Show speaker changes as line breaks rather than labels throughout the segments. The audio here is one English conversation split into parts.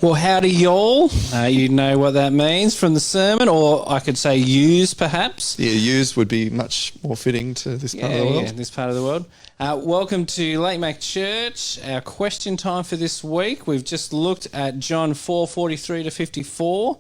Well, howdy y'all. You know what that means from the sermon, or I could say use perhaps.
Yeah, use would be much more fitting to this part of the world.
Yeah, this part of the world. Welcome to Lake Mac Church. Our question time for this week. We've just looked at John 4:43 to 54.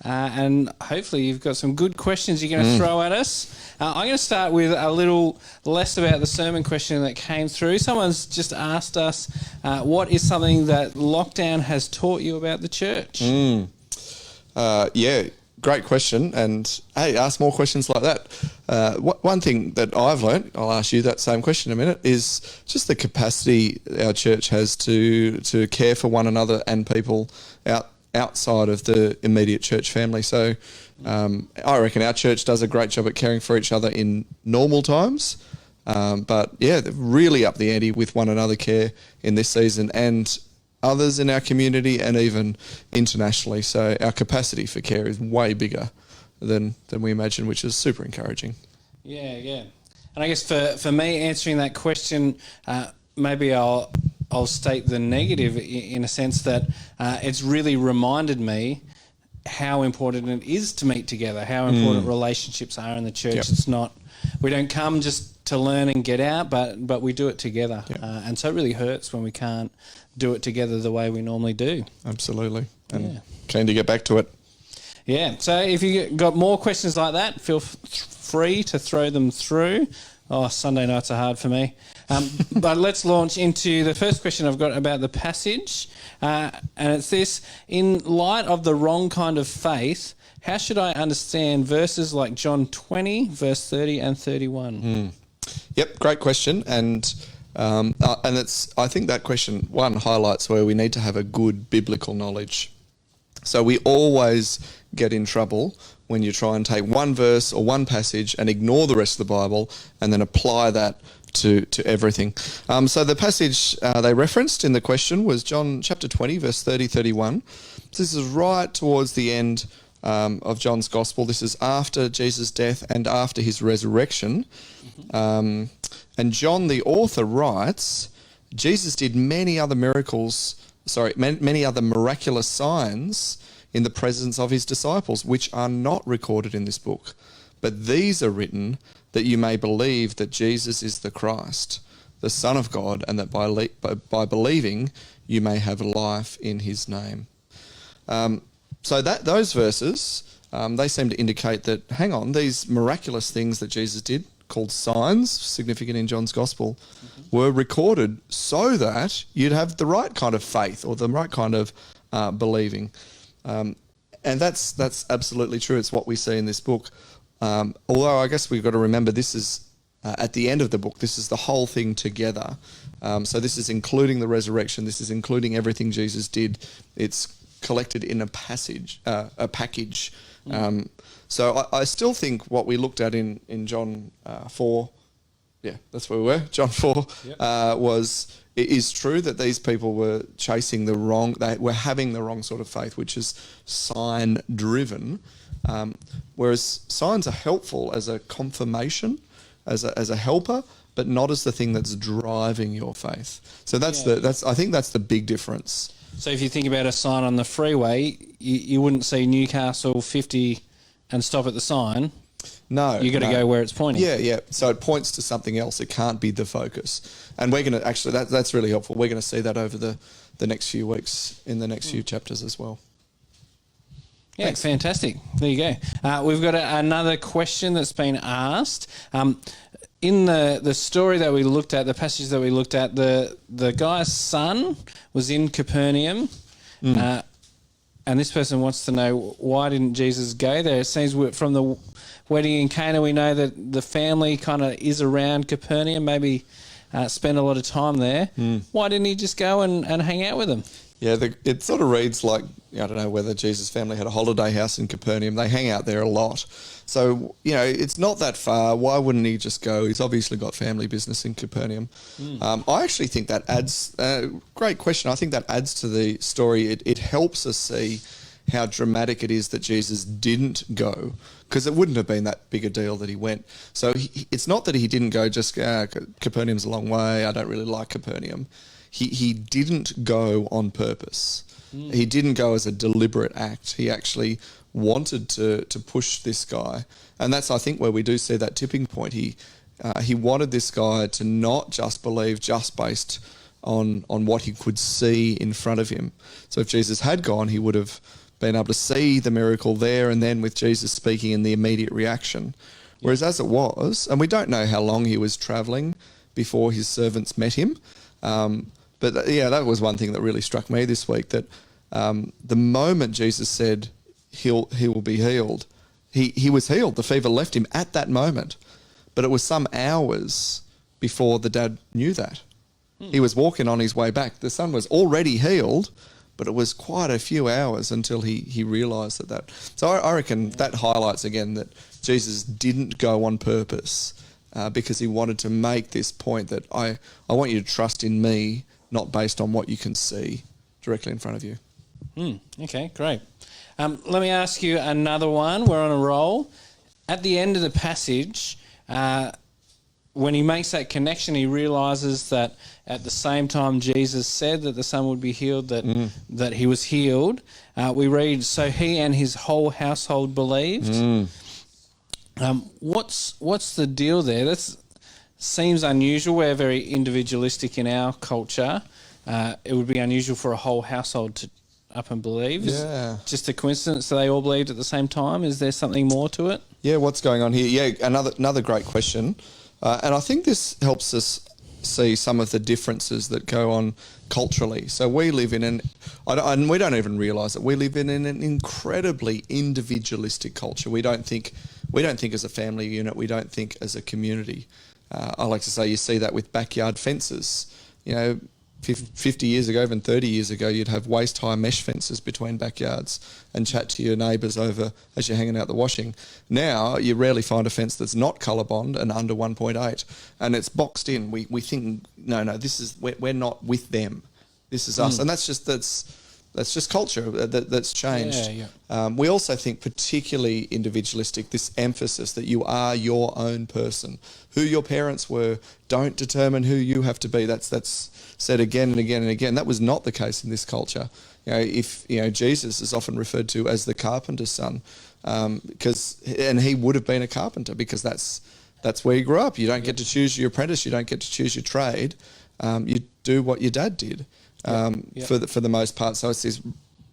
And hopefully you've got some good questions you're going to throw at us. I'm going to start with a little less about the sermon question that came through. Someone's just asked us, what is something that lockdown has taught you about the church?
Yeah, great question. And hey, ask more questions like that. One thing that I've learned, I'll ask you that same question in a minute, is just the capacity our church has to care for one another and people outside of the immediate church family. So I reckon our church does a great job at caring for each other in normal times. But yeah, they've really upped the ante with one another care in this season and others in our community and even internationally. So our capacity for care is way bigger than we imagine, which is super encouraging.
Yeah. And I guess for me answering that question, maybe I'll state the negative in a sense that it's really reminded me how important it is to meet together, how important relationships are in the church.
Yep.
It's not, we don't come just to learn and get out, but we do it together.
Yep.
And so it really hurts when we can't do it together the way we normally do.
Absolutely. And keen to get back to it.
Yeah. So if you got more questions like that, feel free to throw them through. Oh, Sunday nights are hard for me. But let's launch into the first question I've got about the passage. And it's this: in light of the wrong kind of faith, how should I understand verses like John 20, verse 30 and 31?
Yep, great question. And it's, I think that question, one, highlights where we need to have a good biblical knowledge. So we always get in trouble when you try and take one verse or one passage and ignore the rest of the Bible and then apply that to everything. So the passage they referenced in the question was John chapter 20, verse 30-31. So this is right towards the end of John's Gospel. This is after Jesus' death and after his resurrection. And John, the author, writes, Jesus did many other miraculous signs in the presence of his disciples, which are not recorded in this book. But these are written that you may believe that Jesus is the Christ, the Son of God, and that by believing you may have life in his name. So those verses, they seem to indicate that, hang on, these miraculous things that Jesus did, called signs, significant in John's Gospel, were recorded so that you'd have the right kind of faith or the right kind of believing. And that's absolutely true. It's what we see in this book. Although I guess we've got to remember this is at the end of the book. This is the whole thing together. So this is including the resurrection. This is including everything Jesus did. It's collected in a package. So I still think what we looked at in John 4, that's where we were, John 4, it is true that these people were chasing they were having the wrong sort of faith, which is sign-driven, whereas signs are helpful as a confirmation, as a helper, but not as the thing that's driving your faith. So I think that's the big difference.
So if you think about a sign on the freeway, you wouldn't see Newcastle 50 and stop at the sign.
No.
You got to go where it's pointing.
Yeah. So it points to something else. It can't be the focus. And we're going to actually, that's really helpful. We're going to see that over the next few weeks in the next few chapters as well.
Yeah, thanks. Fantastic. There you go. We've got another question that's been asked. In the story that we looked at, the passage that we looked at, the guy's son was in Capernaum, and this person wants to know, why didn't Jesus go there? It seems from the wedding in Cana, we know that the family kind of is around Capernaum, maybe spend a lot of time there. Why didn't he just go and hang out with them?
Yeah, it sort of reads like, I don't know whether Jesus' family had a holiday house in Capernaum. They hang out there a lot. So, it's not that far. Why wouldn't he just go? He's obviously got family business in Capernaum. I actually think that adds, great question. I think that adds to the story. It helps us see how dramatic it is that Jesus didn't go, because it wouldn't have been that big a deal that he went. So it's not that he didn't go just, Capernaum's a long way, I don't really like Capernaum. He didn't go on purpose. He didn't go as a deliberate act. He actually wanted to push this guy. And that's, I think, where we do see that tipping point. He wanted this guy to not just believe just based on what he could see in front of him. So if Jesus had gone, he would have been able to see the miracle there and then with Jesus speaking in the immediate reaction. Whereas as it was, and we don't know how long he was travelling before his servants met him, but that was one thing that really struck me this week, that the moment Jesus said he will be healed, he was healed. The fever left him at that moment, but it was some hours before the dad knew that. He was walking on his way back. The son was already healed, but it was quite a few hours until he realised that. So I reckon that highlights again that Jesus didn't go on purpose because he wanted to make this point that I want you to trust in me, not based on what you can see directly in front of you.
Okay, great. Let me ask you another one. We're on a roll. At the end of the passage, when he makes that connection, he realises that at the same time Jesus said that the son would be healed, that he was healed. We read, so he and his whole household believed. What's the deal there? That seems unusual. We're very individualistic in our culture. It would be unusual for a whole household to up and believe.
Yeah.
Just a coincidence that they all believed at the same time? Is there something more to it?
Yeah, what's going on here? Yeah, another great question. And I think this helps us see some of the differences that go on culturally. So we live in and we don't even realise it. We live in an incredibly individualistic culture. We don't think as a family unit. We don't think as a community. I like to say you see that with backyard fences. 50 years ago, even 30 years ago, you'd have waist-high mesh fences between backyards and chat to your neighbours over as you're hanging out the washing. Now, you rarely find a fence that's not colour bond and under 1.8, and it's boxed in. We think, no, we're not with them. This is us, and that's just culture that's changed.
Yeah.
We also think particularly individualistic, this emphasis that you are your own person. Who your parents were don't determine who you have to be. That's said again and again and again. That was not the case in this culture. Jesus is often referred to as the carpenter's son, and he would have been a carpenter because that's where you grew up. You don't get to choose your apprentice. You don't get to choose your trade. You do what your dad did. For the most part. So it's this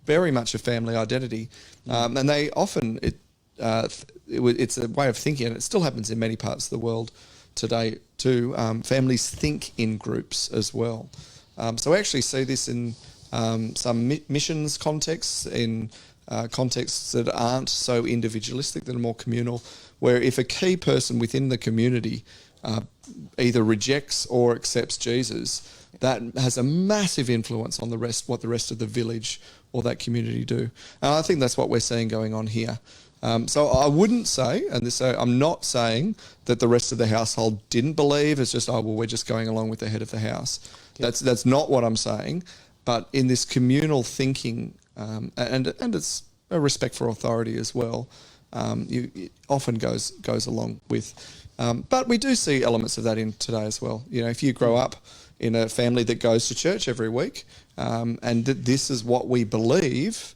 very much a family identity. And they often, it's a way of thinking, and it still happens in many parts of the world today too. Families think in groups as well. So we actually see this in some missions contexts, in contexts that aren't so individualistic, that are more communal, where if a key person within the community either rejects or accepts Jesus, that has a massive influence on what the rest of the village or that community do. And I think that's what we're seeing going on here. So I wouldn't say, I'm not saying that the rest of the household didn't believe. It's just, we're just going along with the head of the house. Yep. That's not what I'm saying. But in this communal thinking, and it's a respect for authority as well, it often goes along with. But we do see elements of that in today as well. If you grow up in a family that goes to church every week, and that this is what we believe,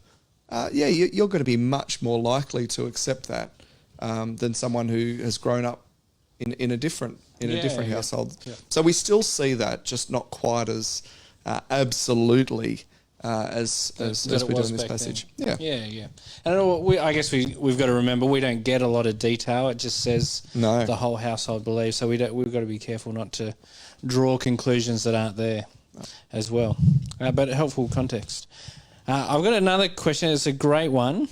you're going to be much more likely to accept that than someone who has grown up in a different household. Yeah. So we still see that, just not quite as absolutely as we do in this passage.
Then. Yeah. And I guess we've got to remember we don't get a lot of detail. It just says the whole household believes. So we've got to be careful not to draw conclusions that aren't there as well. But helpful context. I've got another question. It's a great one.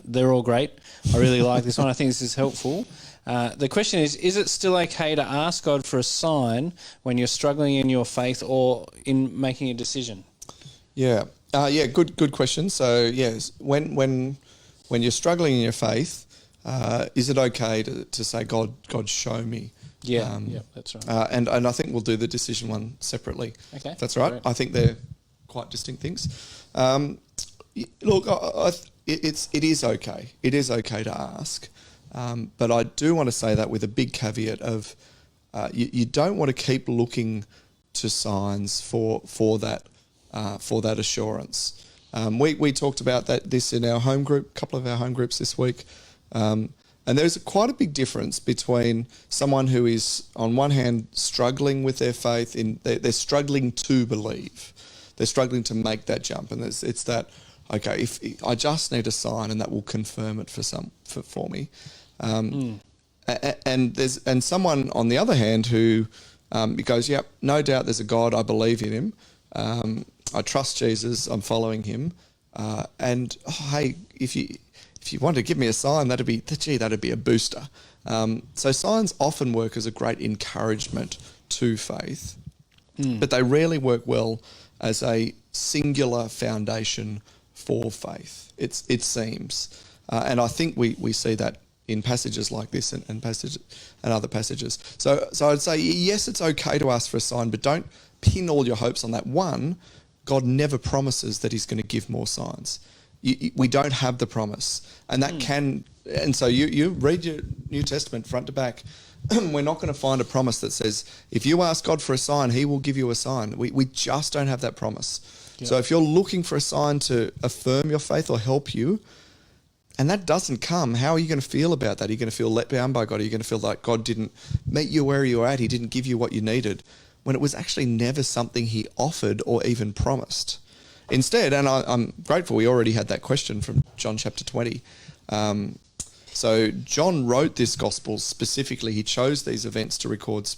They're all great. I really like this one. I think this is helpful. The question is it still okay to ask God for a sign when you're struggling in your faith or in making a decision?
Yeah. Good question. So, yes, when you're struggling in your faith, is it okay to say, God, show me?
Yeah, that's right.
And I think we'll do the decision one separately.
Okay.
That's right. Great. I think they're quite distinct things. Look, it is okay. It is okay to ask. But I do want to say that with a big caveat of you don't want to keep looking to signs for that for that assurance. We talked about this in our home group, a couple of our home groups this week. And there's quite a big difference between someone who is, on one hand, struggling with their faith, they're struggling to believe. They're struggling to make that jump. And it's that, okay, if I just need a sign and that will confirm it for me. And someone, on the other hand, who goes, yep, no doubt there's a God, I believe in him. I trust Jesus, I'm following him. Hey, if you want to give me a sign, that'd be a booster. So signs often work as a great encouragement to faith, but they rarely work well as a singular foundation for faith. It seems, and I think we see that in passages like this and other passages. So I'd say yes, it's okay to ask for a sign, but don't pin all your hopes on that. One, God never promises that he's going to give more signs. We don't have the promise, and that and so you read your New Testament front to back. We're not going to find a promise that says if you ask God for a sign, he will give you a sign. We just don't have that promise. Yeah. So if you're looking for a sign to affirm your faith or help you, and that doesn't come, how are you going to feel about that? Are you going to feel let down by God? Are you going to feel like God didn't meet you where you were at? He didn't give you what you needed, when it was actually never something he offered or even promised. Instead, and I'm grateful we already had that question from John chapter 20. So John wrote this gospel specifically. He chose these events to record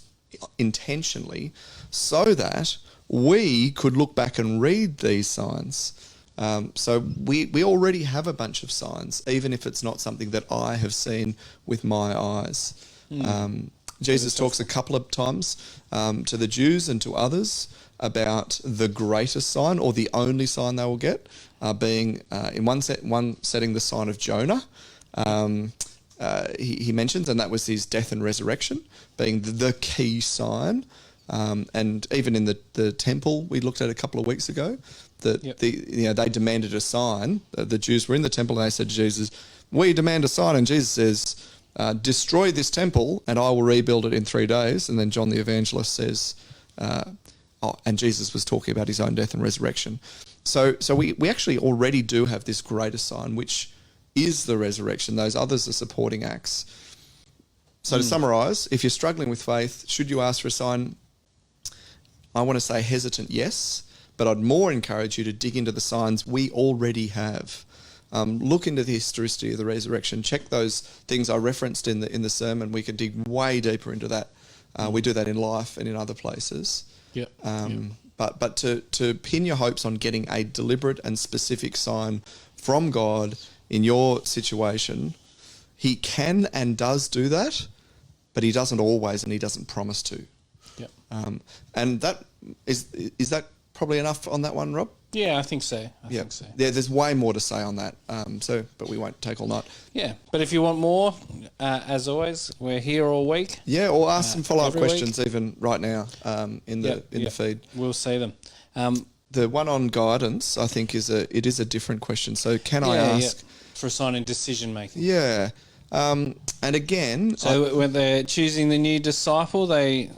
intentionally so that we could look back and read these signs. So we already have a bunch of signs, even if it's not something that I have seen with my eyes. Jesus talks a couple of times to the Jews and to others about the greatest sign, or the only sign they will get, being in one setting the sign of Jonah. He mentions, and that was his death and resurrection being the key sign. And even in the temple we looked at a couple of weeks ago, they demanded a sign. The Jews were in the temple and they said to Jesus, "We demand a sign." And Jesus says, "Destroy this temple and I will rebuild it in 3 days." And then John the Evangelist says, and Jesus was talking about his own death and resurrection. So we actually already do have this greater sign, which is the resurrection. Those others are supporting acts. So to summarise, if you're struggling with faith, should you ask for a sign? I want to say hesitant, yes, but I'd more encourage you to dig into the signs we already have. Look into the historicity of the resurrection. Check those things I referenced in the sermon. We can dig way deeper into that. We do that in life and in other places. But to pin your hopes on getting a deliberate and specific sign from God in your situation, he can and does do that, but he doesn't always, and he doesn't promise to. And that is that probably enough on that one, Rob?
Yeah, I think so. I think so.
Yeah, there's way more to say on that. But we won't take all night. Yeah,
but if you want more, as always, we're here all week.
Yeah, or ask some follow-up questions even right now in the feed.
We'll see them.
The one on guidance, I think, is a different question. So can I ask
for a sign in decision making?
Yeah, and again,
so when they're choosing the new disciple, they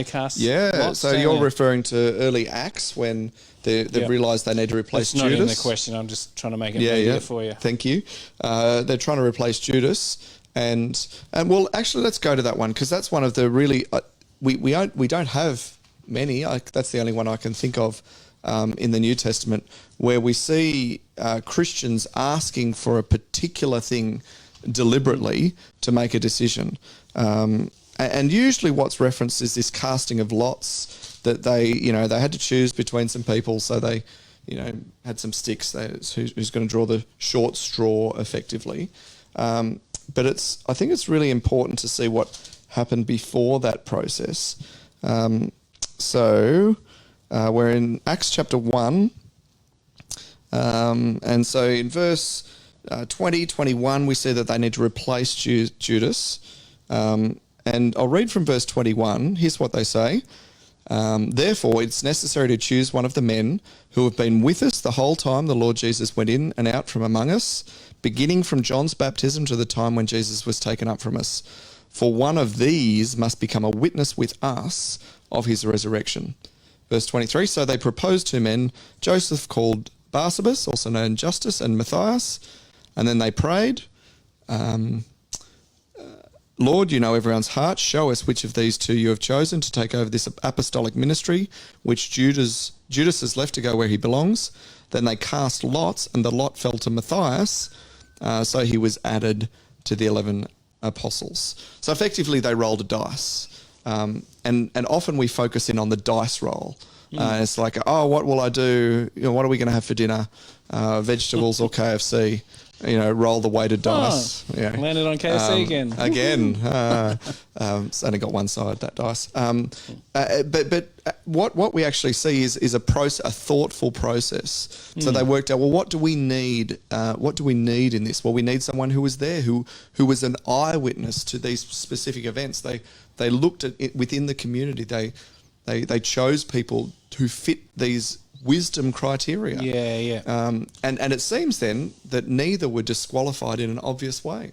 cast.
Yeah,
lots,
so you're referring to early Acts when they've realised they need to replace Judas.
That's not in the question. I'm just trying to make it easier for you.
Thank you. They're trying to replace Judas, and well, actually, let's go to that one because that's one of the really we don't have many. That's the only one I can think of in the New Testament where we see Christians asking for a particular thing deliberately to make a decision. And usually what's referenced is this casting of lots that they had to choose between some people. So they, had some sticks. Who's going to draw the short straw effectively. But I think it's really important to see what happened before that process. So we're in Acts chapter 1. And so in verse 21, we see that they need to replace Judas. And I'll read from verse 21. Here's what they say. Therefore, it's necessary to choose one of the men who have been with us the whole time the Lord Jesus went in and out from among us, beginning from John's baptism to the time when Jesus was taken up from us. For one of these must become a witness with us of his resurrection. Verse 23, so they proposed 2 men, Joseph called Barsabas, also known Justus, and Matthias, and then they prayed, Lord, you know everyone's heart. Show us which of these 2 you have chosen to take over this apostolic ministry, which Judas has left to go where he belongs. Then they cast lots, and the lot fell to Matthias, so he was added to the 11 apostles. So effectively, they rolled a dice. And often we focus in on the dice roll. It's like, oh, what will I do? What are we going to have for dinner? Vegetables or KFC? Roll the weighted dice.
Landed on KFC again.
It's only got one side, that dice. But what we actually see is a thoughtful process. So they worked out, well, what do we need? What do we need in this? Well, we need someone who was there, who was an eyewitness to these specific events. They looked at it within the community. They chose people who fit these wisdom criteria. And it seems then that neither were disqualified in an obvious way.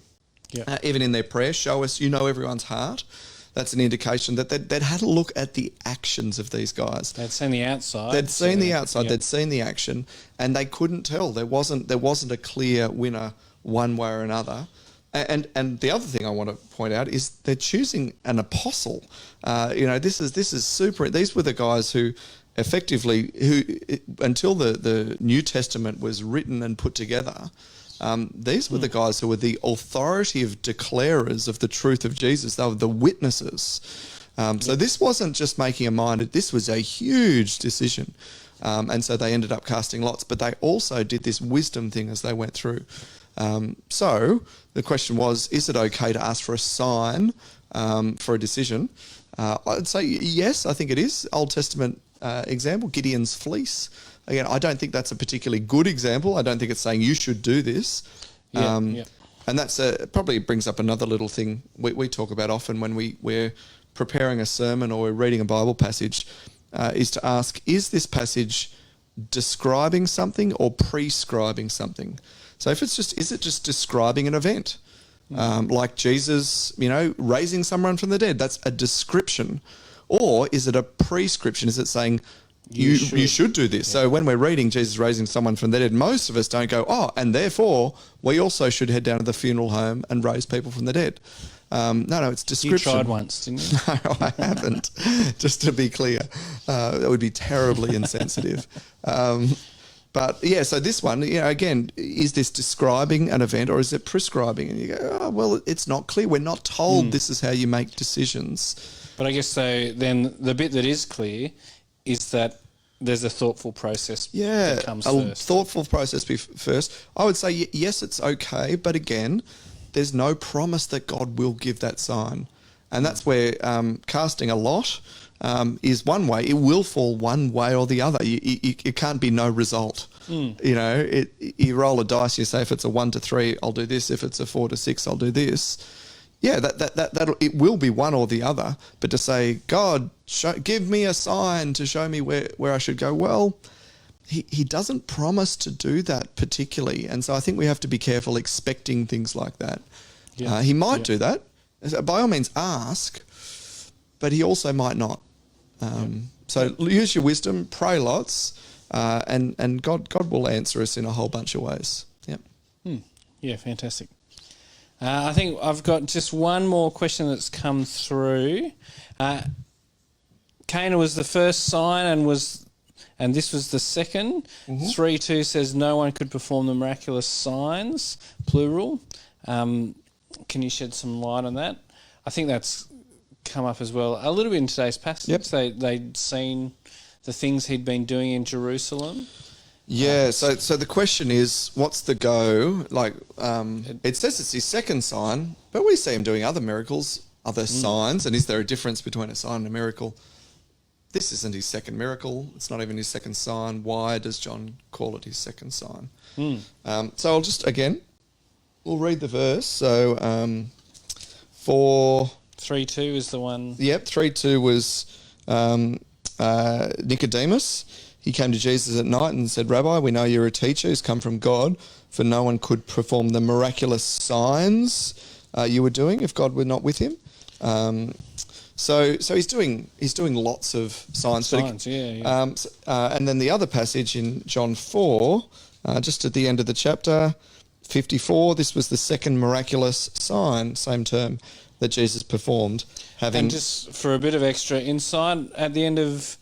Even in their prayer, show us, everyone's heart. That's an indication that they'd had a look at the actions of these guys.
They'd seen the outside.
They'd seen the outside. They'd seen the action, and they couldn't tell. There wasn't a clear winner one way or another. And the other thing I want to point out is they're choosing an apostle. This is super. These were the guys who effectively, until the New Testament was written and put together, these were the guys who were the authoritative declarers of the truth of Jesus. They were the witnesses. So this wasn't just making a mind. This was a huge decision. And so they ended up casting lots. But they also did this wisdom thing as they went through. So the question was, is it okay to ask for a sign for a decision? I'd say yes, I think it is. Old Testament example, Gideon's fleece. Again, I don't think that's a particularly good example. I don't think it's saying you should do this. And that's probably brings up another little thing we talk about often when we're preparing a sermon or we're reading a Bible passage, is to ask, is this passage describing something or prescribing something? So if it's is it just describing an event? Like Jesus, raising someone from the dead, that's a description. Or is it a prescription? Is it saying you should do this? So when we're reading Jesus raising someone from the dead, most of us don't go, and therefore we also should head down to the funeral home and raise people from the dead. No, it's description.
You tried once, didn't you?
No, I haven't. Just to be clear, that would be terribly insensitive. But yeah, so this one, again, is this describing an event or is it prescribing? And you go, well, it's not clear. We're not told this is how you make decisions.
But I guess so then the bit that is clear is that there's a thoughtful process that comes first.
Thoughtful process first. I would say, yes, it's okay. But again, there's no promise that God will give that sign. And that's where casting a lot is one way. It will fall one way or the other. It can't be no result. You roll a dice. You say if it's a 1 to 3, I'll do this. If it's a 4 to 6, I'll do this. Yeah, that it will be one or the other. But to say, God, give me a sign to show me where I should go. Well, he doesn't promise to do that particularly, and so I think we have to be careful expecting things like that. He might do that. By all means, ask, but he also might not. So use your wisdom, pray lots, and God will answer us in a whole bunch of ways.
Yeah, fantastic. I think I've got just one more question that's come through. Cana was the first sign and this was the second. 3:2 says no one could perform the miraculous signs, plural. Can you shed some light on that? I think that's come up as well a little bit in today's passage. They'd seen the things he'd been doing in Jerusalem.
Yeah, so the question is, what's the go? Like, it says it's his second sign, but we see him doing other miracles, other signs, and is there a difference between a sign and a miracle? This isn't his second miracle. It's not even his second sign. Why does John call it his second sign? So I'll just, we'll read the verse. So for
3:2 is the one.
Yep, 3:2 was Nicodemus. He came to Jesus at night and said, Rabbi, we know you're a teacher who's come from God, for no one could perform the miraculous signs you were doing if God were not with him. So he's doing lots of signs.
Signs, yeah.
And then the other passage in John 4, just at the end of the chapter, 54, this was the second miraculous sign, same term, that Jesus performed.
And just for a bit of extra insight, at the end of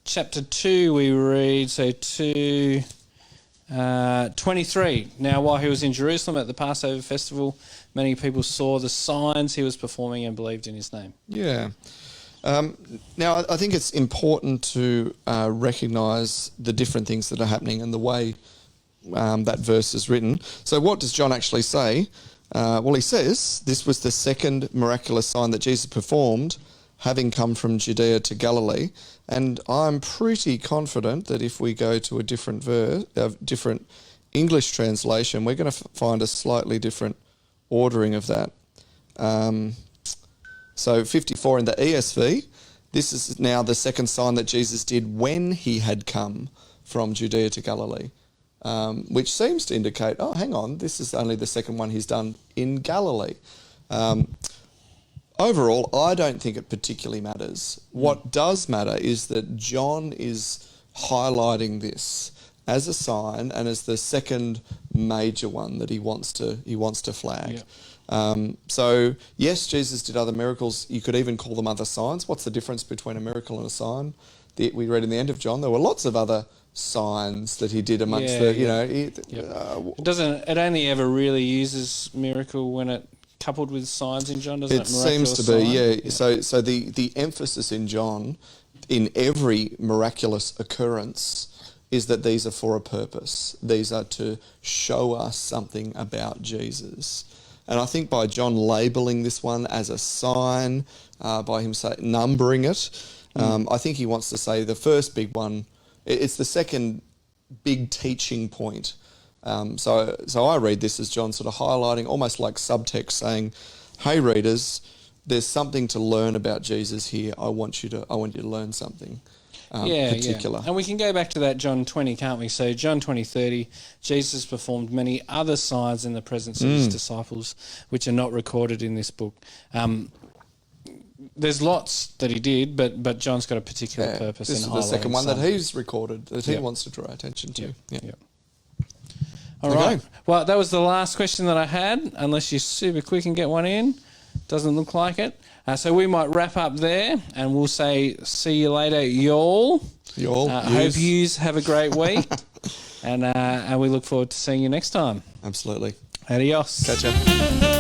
chapter 2, we read, 23. Now, while he was in Jerusalem at the Passover festival, many people saw the signs he was performing and believed in his name.
Yeah. Now, I think it's important to recognise the different things that are happening and the way that verse is written. So what does John actually say? Well, he says this was the second miraculous sign that Jesus performed, having come from Judea to Galilee. And I'm pretty confident that if we go to a different different English translation, we're going to find a slightly different ordering of that. So 54 in the ESV, this is now the second sign that Jesus did when he had come from Judea to Galilee, which seems to indicate, oh, hang on, this is only the second one he's done in Galilee. Overall, I don't think it particularly matters. What does matter is that John is highlighting this as a sign and as the second major one that he wants to flag.
Yeah.
So yes, Jesus did other miracles. You could even call them other signs. What's the difference between a miracle and a sign? We read in the end of John there were lots of other signs that he did amongst
It only ever really uses miracle when it coupled with signs in John, doesn't it?
It seems to be, yeah. So the emphasis in John, in every miraculous occurrence, is that these are for a purpose. These are to show us something about Jesus. And I think by John labelling this one as a sign, by him numbering it, I think he wants to say the first big one, it's the second big teaching point. So I read this as John sort of highlighting, almost like subtext, saying, "Hey readers, there's something to learn about Jesus here. I want you to learn something particular."
And we can go back to that John 20, can't we? So John 20:30, Jesus performed many other signs in the presence of his disciples, which are not recorded in this book. There's lots that he did, but John's got a particular purpose.
This is the second one that he's recorded that he wants to draw attention to.
Yep. All right. Well, that was the last question that I had, unless you're super quick and get one in. Doesn't look like it. So we might wrap up there, and we'll say see you later, y'all. Hope yous have a great week, and we look forward to seeing you next time.
Absolutely.
Adios.
Catch ya.